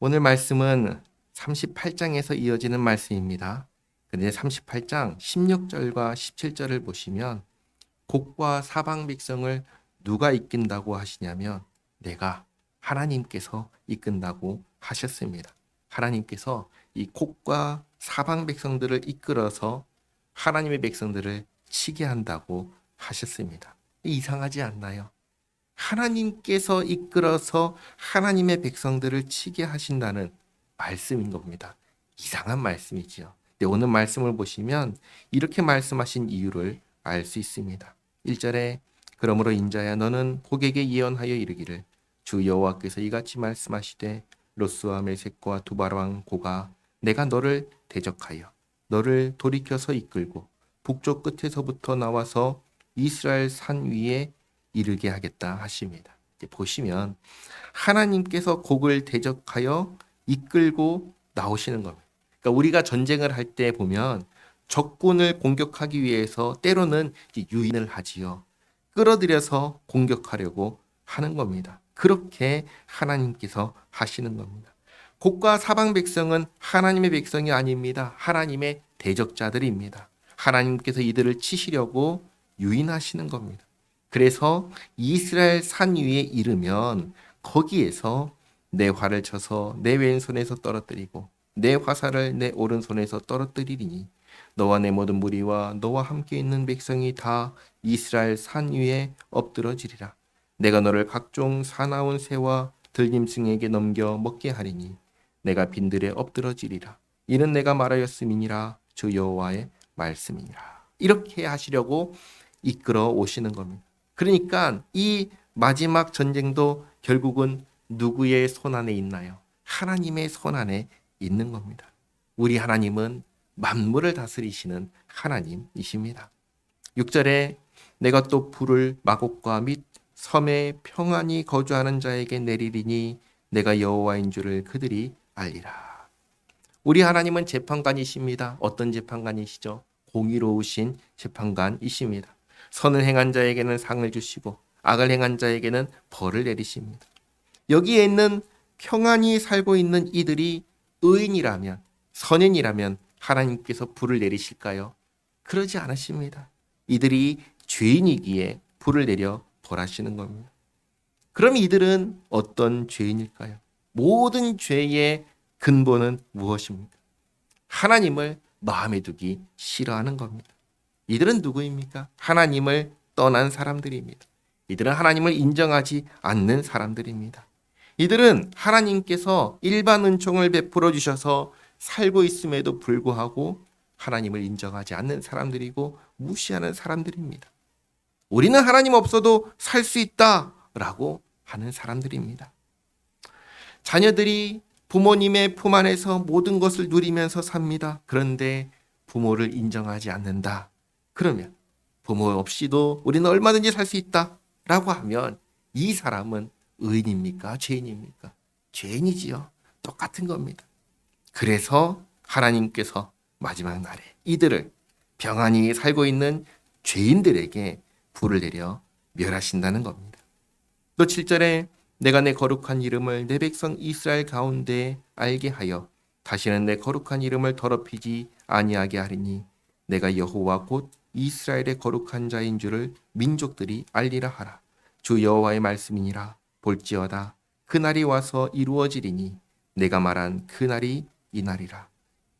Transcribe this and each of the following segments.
오늘 말씀은 38장에서 이어지는 말씀입니다. 그런데 38장 16절과 17절을 보시면 곡과 사방 백성을 누가 이끈다고 하시냐면 내가 하나님께서 이끈다고 하셨습니다. 하나님께서 이 곡과 사방 백성들을 이끌어서 하나님의 백성들을 치게 한다고 하셨습니다. 이상하지 않나요? 하나님께서 이끌어서 하나님의 백성들을 치게 하신다는 말씀인 겁니다. 이상한 말씀이지요. 근데 오늘 말씀을 보시면 이렇게 말씀하신 이유를 알 수 있습니다. 1절에 그러므로 인자야 너는 고객에게 예언하여 이르기를 주 여호와께서 이같이 말씀하시되 로스와 메섹과 두발 왕 고가 내가 너를 대적하여 너를 돌이켜서 이끌고 북쪽 끝에서부터 나와서 이스라엘 산 위에 이르게 하겠다 하십니다. 보시면 하나님께서 곡을 대적하여 이끌고 나오시는 겁니다. 그러니까 우리가 전쟁을 할 때 보면 적군을 공격하기 위해서 때로는 유인을 하지요. 끌어들여서 공격하려고 하는 겁니다. 그렇게 하나님께서 하시는 겁니다. 곡과 사방 백성은 하나님의 백성이 아닙니다. 하나님의 대적자들입니다. 하나님께서 이들을 치시려고 유인하시는 겁니다. 그래서 이스라엘 산 위에 이르면 거기에서 내 활을 쳐서 내 왼손에서 떨어뜨리고 내 화살을 내 오른손에서 떨어뜨리리니 너와 내 모든 무리와 너와 함께 있는 백성이 다 이스라엘 산 위에 엎드러지리라. 내가 너를 각종 사나운 새와 들짐승에게 넘겨 먹게 하리니 내가 빈들에 엎드러지리라. 이는 내가 말하였음이니라 주 여호와의 말씀이니라. 이렇게 하시려고 이끌어 오시는 겁니다. 그러니까 이 마지막 전쟁도 결국은 누구의 손 안에 있나요? 하나님의 손 안에 있는 겁니다. 우리 하나님은 만물을 다스리시는 하나님이십니다. 6절에 내가 또 불을 마곡과 및 섬에 평안히 거주하는 자에게 내리리니 내가 여호와인 줄을 그들이 알리라. 우리 하나님은 재판관이십니다. 어떤 재판관이시죠? 공의로우신 재판관이십니다. 선을 행한 자에게는 상을 주시고 악을 행한 자에게는 벌을 내리십니다. 여기에 있는 평안히 살고 있는 이들이 의인이라면 선인이라면 하나님께서 불을 내리실까요? 그러지 않으십니다. 이들이 죄인이기에 불을 내려 벌하시는 겁니다. 그럼 이들은 어떤 죄인일까요? 모든 죄의 근본은 무엇입니까? 하나님을 마음에 두기 싫어하는 겁니다. 이들은 누구입니까? 하나님을 떠난 사람들입니다. 이들은 하나님을 인정하지 않는 사람들입니다. 이들은 하나님께서 일반 은총을 베풀어 주셔서 살고 있음에도 불구하고 하나님을 인정하지 않는 사람들이고 무시하는 사람들입니다. 우리는 하나님 없어도 살 수 있다라고 하는 사람들입니다. 자녀들이 부모님의 품 안에서 모든 것을 누리면서 삽니다. 그런데 부모를 인정하지 않는다. 그러면 부모 없이도 우리는 얼마든지 살 수 있다라고 하면 이 사람은 의인입니까? 죄인입니까? 죄인이지요. 똑같은 겁니다. 그래서 하나님께서 마지막 날에 이들을 평안히 살고 있는 죄인들에게 불을 내려 멸하신다는 겁니다. 또 7절에 내가 내 거룩한 이름을 내 백성 이스라엘 가운데 알게 하여 다시는 내 거룩한 이름을 더럽히지 아니하게 하리니 내가 여호와 곧 이스라엘의 거룩한 자인 줄을 민족들이 알리라 하라. 주 여호와의 말씀이니라. 볼지어다 그날이 와서 이루어지리니 내가 말한 그날이 이날이라.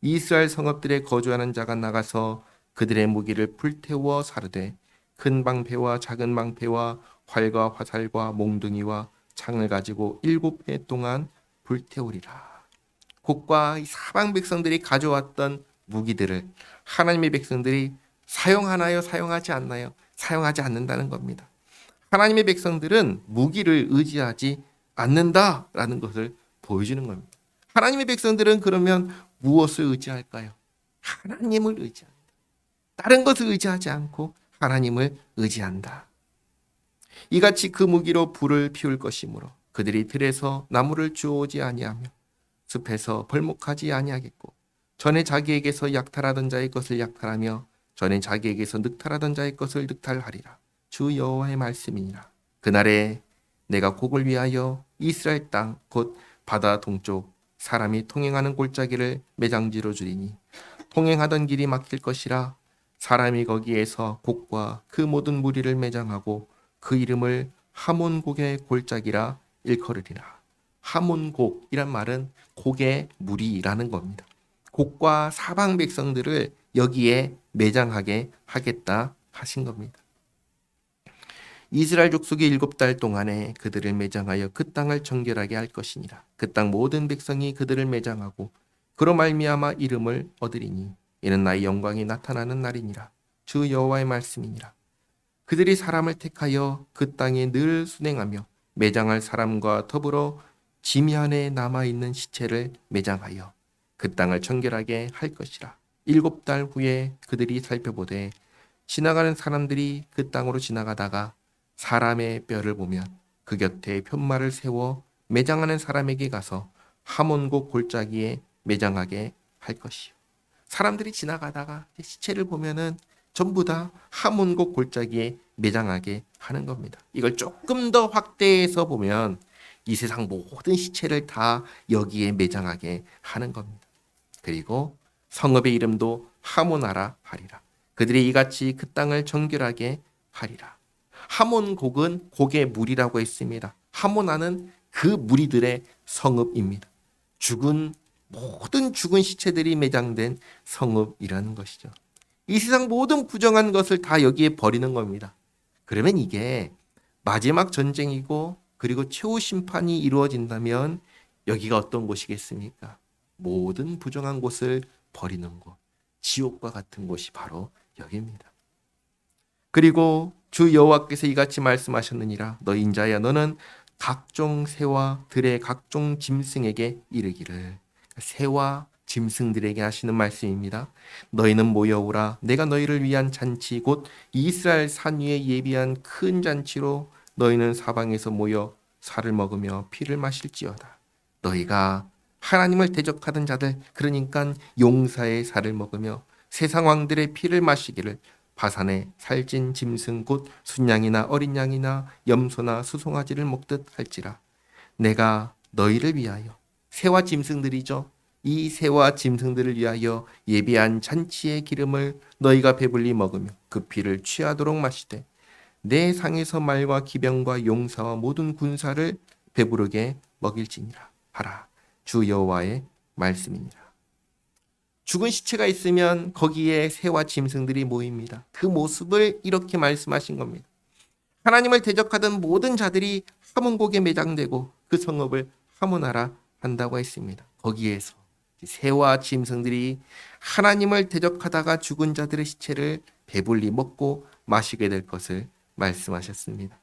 이스라엘 성읍들에 거주하는 자가 나가서 그들의 무기를 불태워 사르되 큰 방패와 작은 방패와 활과 화살과 몽둥이와 창을 가지고 7해 동안 불태우리라. 곡과 사방 백성들이 가져왔던 무기들을 하나님의 백성들이 사용하나요? 사용하지 않나요? 사용하지 않는다는 겁니다. 하나님의 백성들은 무기를 의지하지 않는다라는 것을 보여주는 겁니다. 하나님의 백성들은 그러면 무엇을 의지할까요? 하나님을 의지합니다. 다른 것을 의지하지 않고 하나님을 의지한다. 이같이 그 무기로 불을 피울 것이므로 그들이 들에서 나무를 주워오지 아니하며 숲에서 벌목하지 아니하겠고 전에 자기에게서 약탈하던 자의 것을 약탈하며 전에 자기에게서 늑탈하던 자의 것을 늑탈하리라. 주 여호와의 말씀이니라. 그날에 내가 곡을 위하여 이스라엘 땅 곧 바다 동쪽 사람이 통행하는 골짜기를 매장지로 주리니 통행하던 길이 막힐 것이라. 사람이 거기에서 곡과 그 모든 무리를 매장하고 그 이름을 하몬곡의 골짜기라 일컬으리라. 하몬곡이란 말은 곡의 무리라는 겁니다. 곡과 사방 백성들을 여기에 매장하게 하겠다 하신 겁니다. 이스라엘 족속이 7달 동안에 그들을 매장하여 그 땅을 정결하게 할 것이니라. 그 땅 모든 백성이 그들을 매장하고 그로 말미암아 이름을 얻으리니 이는 나의 영광이 나타나는 날이니라. 주 여호와의 말씀이니라. 그들이 사람을 택하여 그 땅에 늘 순행하며 매장할 사람과 더불어 지면에 남아있는 시체를 매장하여 그 땅을 정결하게 할 것이라. 7달 후에 그들이 살펴보되 지나가는 사람들이 그 땅으로 지나가다가 사람의 뼈를 보면 그 곁에 편말을 세워 매장하는 사람에게 가서 하몬곡 골짜기에 매장하게 할 것이요. 사람들이 지나가다가 시체를 보면은 전부 다 하몬곡 골짜기에 매장하게 하는 겁니다. 이걸 조금 더 확대해서 보면 이 세상 모든 시체를 다 여기에 매장하게 하는 겁니다. 그리고 성읍의 이름도 하모나라 하리라. 그들이 이같이 그 땅을 정결하게 하리라. 하몬곡은 곡의 무리라고 했습니다. 하모나는 그 무리들의 성읍입니다. 모든 죽은 시체들이 매장된 성읍이라는 것이죠. 이 세상 모든 부정한 것을 다 여기에 버리는 겁니다. 그러면 이게 마지막 전쟁이고 그리고 최후 심판이 이루어진다면 여기가 어떤 곳이겠습니까? 모든 부정한 곳을 버리는 곳, 지옥과 같은 곳이 바로 여기입니다. 그리고 주 여호와께서 이같이 말씀하셨느니라. 너 인자야, 너는 각종 새와 들의 각종 짐승에게 이르기를. 새와 짐승들에게 하시는 말씀입니다. 너희는 모여오라. 내가 너희를 위한 잔치 곧 이스라엘 산 위에 예비한 큰 잔치로 너희는 사방에서 모여 살을 먹으며 피를 마실지어다. 너희가 하나님을 대적하던 자들, 그러니까 용사의 살을 먹으며 세상 왕들의 피를 마시기를. 바산의 살찐 짐승 곧 순양이나 어린 양이나 염소나 수송아지를 먹듯 할지라. 내가 너희를 위하여, 새와 짐승들이죠, 이 새와 짐승들을 위하여 예비한 잔치의 기름을 너희가 배불리 먹으며 그 피를 취하도록 마시되 내 상에서 말과 기병과 용사와 모든 군사를 배부르게 먹일지니라 하라. 주 여호와의 말씀이니라. 죽은 시체가 있으면 거기에 새와 짐승들이 모입니다. 그 모습을 이렇게 말씀하신 겁니다. 하나님을 대적하던 모든 자들이 하몬곡에 매장되고 그 성읍을 하모나라 한다고 했습니다. 거기에서 새와 짐승들이 하나님을 대적하다가 죽은 자들의 시체를 배불리 먹고 마시게 될 것을 말씀하셨습니다.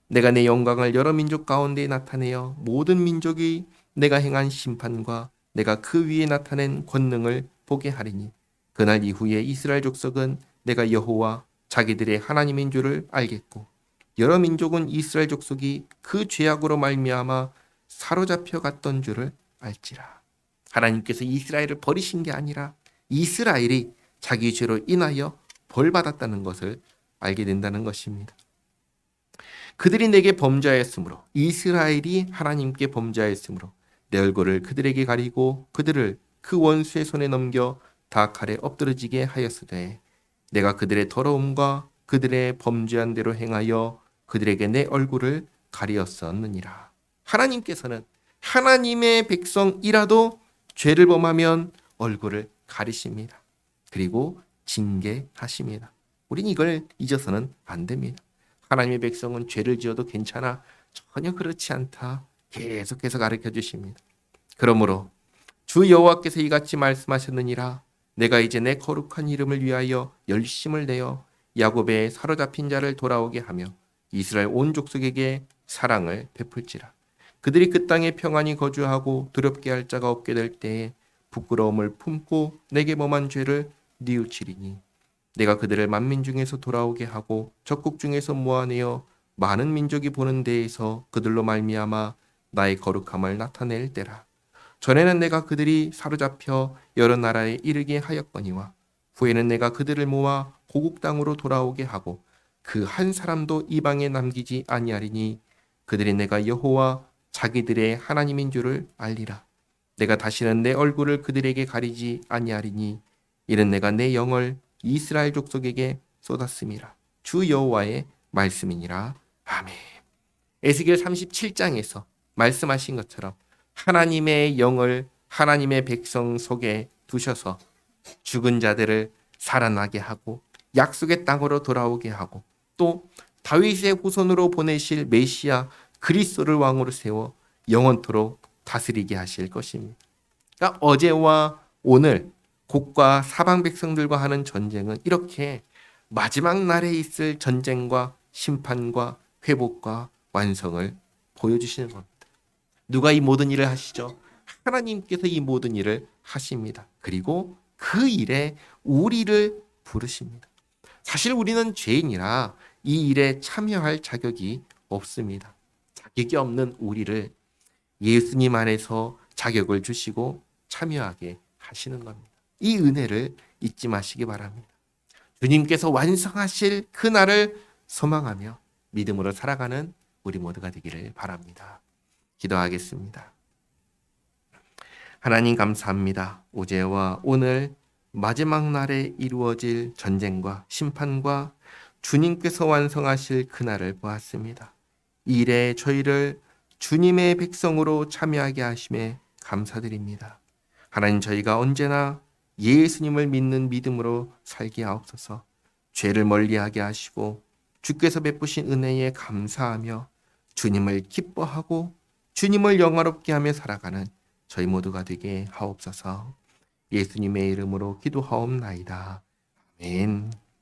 내가 내 영광을 여러 민족 가운데 나타내어 모든 민족이 내가 행한 심판과 내가 그 위에 나타낸 권능을 보게 하리니 그날 이후에 이스라엘 족속은 내가 여호와 자기들의 하나님인 줄을 알겠고 여러 민족은 이스라엘 족속이 그 죄악으로 말미암아 사로잡혀 갔던 줄을 알지라. 하나님께서 이스라엘을 버리신 게 아니라 이스라엘이 자기 죄로 인하여 벌받았다는 것을 알게 된다는 것입니다. 그들이 내게 범죄하였으므로, 이스라엘이 하나님께 범죄하였으므로 내 얼굴을 그들에게 가리고 그들을 그 원수의 손에 넘겨 다 칼에 엎드러지게 하였으되 내가 그들의 더러움과 그들의 범죄한 대로 행하여 그들에게 내 얼굴을 가리었었느니라. 하나님께서는 하나님의 백성이라도 죄를 범하면 얼굴을 가리십니다. 그리고 징계하십니다. 우린 이걸 잊어서는 안 됩니다. 하나님의 백성은 죄를 지어도 괜찮아. 전혀 그렇지 않다. 계속해서 가르쳐 주십니다. 그러므로 주 여호와께서 이같이 말씀하셨느니라. 내가 이제 내 거룩한 이름을 위하여 열심을 내어 야곱의 사로잡힌 자를 돌아오게 하며 이스라엘 온 족속에게 사랑을 베풀지라. 그들이 그 땅에 평안히 거주하고 두렵게 할 자가 없게 될 때에 부끄러움을 품고 내게 범한 죄를 뉘우치리니 내가 그들을 만민 중에서 돌아오게 하고 적국 중에서 모아내어 많은 민족이 보는 데에서 그들로 말미암아 나의 거룩함을 나타낼 때라. 전에는 내가 그들이 사로잡혀 여러 나라에 이르게 하였거니와 후에는 내가 그들을 모아 고국 땅으로 돌아오게 하고 그 한 사람도 이방에 남기지 아니하리니 그들이 내가 여호와 자기들의 하나님인 줄을 알리라. 내가 다시는 내 얼굴을 그들에게 가리지 아니하리니 이는 내가 내 영을 이스라엘 족속에게 쏟았음이라. 주 여호와의 말씀이니라. 아멘. 에스겔 37장에서 말씀하신 것처럼 하나님의 영을 하나님의 백성 속에 두셔서 죽은 자들을 살아나게 하고 약속의 땅으로 돌아오게 하고 또 다윗의 후손으로 보내실 메시아 그리스도를 왕으로 세워 영원토록 다스리게 하실 것입니다. 그러니까 어제와 오늘 곡과 사방 백성들과 하는 전쟁은 이렇게 마지막 날에 있을 전쟁과 심판과 회복과 완성을 보여주시는 겁니다. 누가 이 모든 일을 하시죠? 하나님께서 이 모든 일을 하십니다. 그리고 그 일에 우리를 부르십니다. 사실 우리는 죄인이라 이 일에 참여할 자격이 없습니다. 자격이 없는 우리를 예수님 안에서 자격을 주시고 참여하게 하시는 겁니다. 이 은혜를 잊지 마시기 바랍니다. 주님께서 완성하실 그날을 소망하며 믿음으로 살아가는 우리 모두가 되기를 바랍니다. 기도하겠습니다. 하나님 감사합니다. 어제와 오늘 마지막 날에 이루어질 전쟁과 심판과 주님께서 완성하실 그날을 보았습니다. 이 일에 저희를 주님의 백성으로 참여하게 하심에 감사드립니다. 하나님, 저희가 언제나 예수님을 믿는 믿음으로 살게 하옵소서. 죄를 멀리하게 하시고 주께서 베푸신 은혜에 감사하며 주님을 기뻐하고 주님을 영화롭게 하며 살아가는 저희 모두가 되게 하옵소서. 예수님의 이름으로 기도하옵나이다. 아멘.